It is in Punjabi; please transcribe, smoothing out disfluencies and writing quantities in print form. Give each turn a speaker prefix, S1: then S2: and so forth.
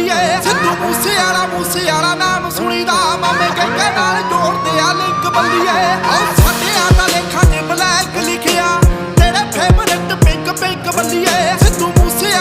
S1: ਬੱਲੀਏ ਸਿੱਧੂ ਮੂਸੇ ਵਾਲਾ ਨਾਮ ਸੁਣੀਦਾ ਮਾਮੇ ਕਹਿੰਦੇ ਨਾਲ ਜੋੜਦੇ ਆ ਲਿੰਕ ਬੱਲੀਏ ਸਾਡੇ ਦਾ ਲੇਖਾਂ 'ਚ ਬਲੈਕ ਲਿਖਿਆ ਤੇਰੇ ਫੇਵਰਟ ਪਿੰਕ ਬੱਲੀਏ ਸਿੱਧੂ ਮੂਸੇ